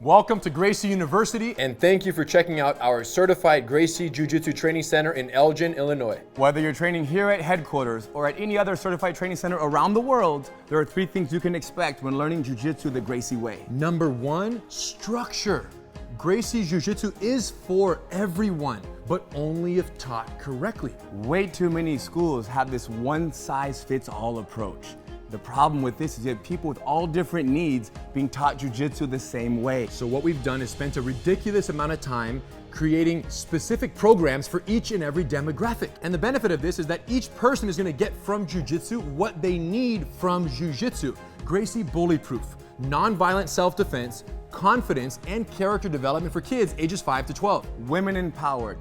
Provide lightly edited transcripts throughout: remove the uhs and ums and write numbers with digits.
Welcome to Gracie University, and thank you for checking out our certified Gracie Jiu-Jitsu Training Center in Elgin, Illinois. Whether you're training here at headquarters or at any other certified training center around the world, there are 3 things you can expect when learning Jiu-Jitsu the Gracie way. Number 1, structure. Gracie Jiu-Jitsu is for everyone, but only if taught correctly. Way too many schools have this one-size-fits-all approach. The problem with this is you have people with all different needs being taught Jiu-Jitsu the same way. So what we've done is spent a ridiculous amount of time creating specific programs for each and every demographic. And the benefit of this is that each person is gonna get from Jiu-Jitsu what they need from Jiu-Jitsu. Gracie Bully-Proof, non-violent self-defense, confidence, and character development for kids ages 5 to 12. Women empowered.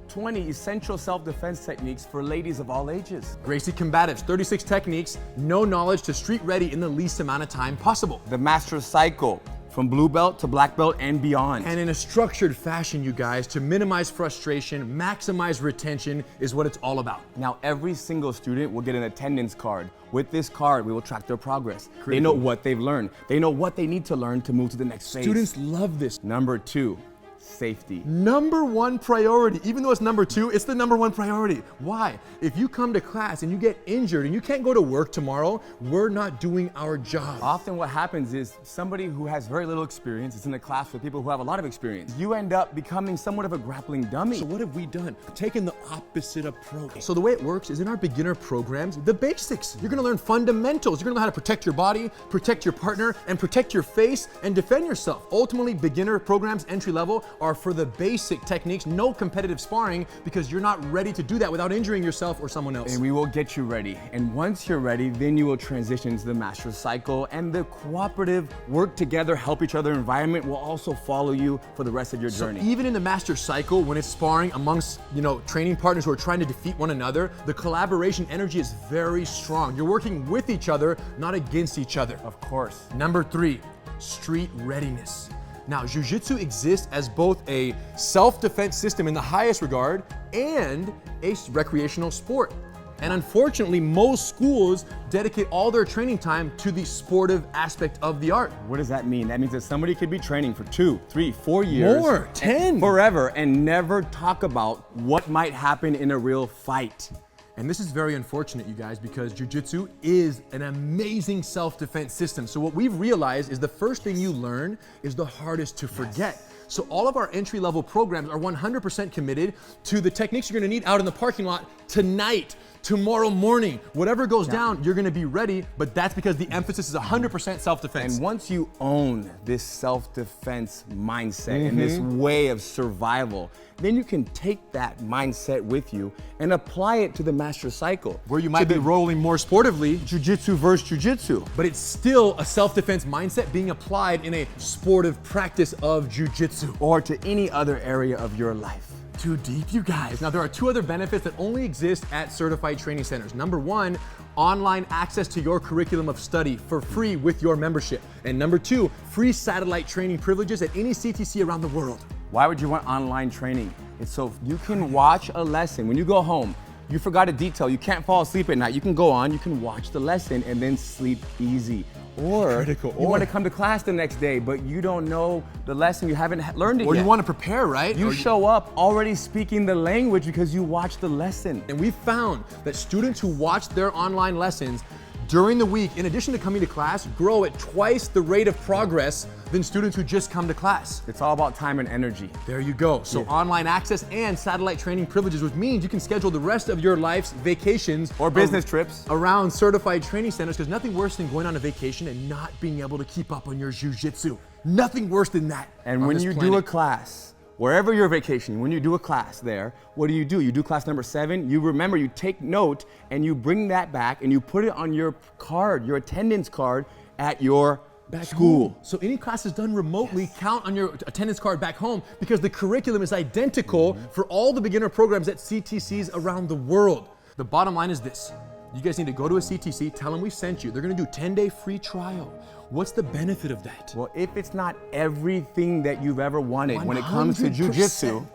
20 essential self-defense techniques for ladies of all ages. Gracie Combatives, 36 techniques, no knowledge to street ready in the least amount of time possible. The Master Cycle, from blue belt to black belt and beyond. And in a structured fashion, you guys, to minimize frustration, maximize retention is what it's all about. Now, every single student will get an attendance card. With this card, we will track their progress. Critical. They know what they've learned. They know what they need to learn to move to the next phase. Students love this. Number 2, safety. Number 1 priority. Even though it's number 2, it's the number 1 priority. Why? If you come to class and you get injured and you can't go to work tomorrow, we're not doing our job. Often what happens is somebody who has very little experience is in a class with people who have a lot of experience. You end up becoming somewhat of a grappling dummy. So what have we done? Taken the opposite approach. So the way it works is in our beginner programs, the basics. You're gonna learn fundamentals. You're gonna learn how to protect your body, protect your partner, and protect your face, and defend yourself. Ultimately, beginner programs, entry level, are for the basic techniques, no competitive sparring, because you're not ready to do that without injuring yourself or someone else. And we will get you ready. And once you're ready, then you will transition to the Master Cycle, and the cooperative, work together, help each other environment will also follow you for the rest of your journey. So even in the Master Cycle, when it's sparring amongst, training partners who are trying to defeat one another, the collaboration energy is very strong. You're working with each other, not against each other. Of course. Number 3, street readiness. Now, Jiu-Jitsu exists as both a self-defense system in the highest regard and a recreational sport. And unfortunately, most schools dedicate all their training time to the sportive aspect of the art. What does that mean? That means that somebody could be training for 2, 3, 4 years. More, 10. Forever, and never talk about what might happen in a real fight. And this is very unfortunate, you guys, because Jiu-Jitsu is an amazing self-defense system. So what we've realized is the first thing you learn is the hardest to forget. Yes. So all of our entry-level programs are 100% committed to the techniques you're gonna need out in the parking lot tonight, tomorrow morning. Whatever goes down, you're gonna be ready, but that's because the emphasis is 100% self-defense. And once you own this self-defense mindset and this way of survival, then you can take that mindset with you and apply it to the Master Cycle. Where you might be rolling more sportively. Jiu-Jitsu versus Jiu-Jitsu. But it's still a self-defense mindset being applied in a sportive practice of Jiu-Jitsu. Or to any other area of your life. Too deep, you guys. Now, there are 2 other benefits that only exist at certified training centers. Number 1, online access to your curriculum of study for free with your membership. And number 2, free satellite training privileges at any CTC around the world. Why would you want online training? It's so you can watch a lesson. When you go home, you forgot a detail, you can't fall asleep at night, you can go on, you can watch the lesson and then sleep easy. Or you want to come to class the next day, but you don't know the lesson, you haven't learned it yet. Or you want to prepare, right? You show up already speaking the language because you watched the lesson. And we found that students who watch their online lessons during the week, in addition to coming to class, grow at twice the rate of progress than students who just come to class. It's all about time and energy. There you go. So online access and satellite training privileges, which means you can schedule the rest of your life's vacations or business trips around certified training centers, because nothing worse than going on a vacation and not being able to keep up on your Jiu-Jitsu. Nothing worse than that. And when you do a class, wherever you're vacationing, when you do a class there, what do? You do class number 7, you remember, you take note, and you bring that back and you put it on your card, your attendance card at your school. So any classes done remotely count on your attendance card back home, because the curriculum is identical for all the beginner programs at CTCs around the world. The bottom line is this. You guys need to go to a CTC, tell them we sent you. They're gonna do 10-day free trial. What's the benefit of that? Well, if it's not everything that you've ever wanted when it comes to Jiu-Jitsu,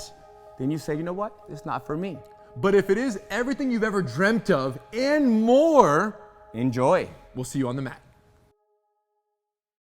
then you say, you know what, it's not for me. But if it is everything you've ever dreamt of and more, enjoy. We'll see you on the mat.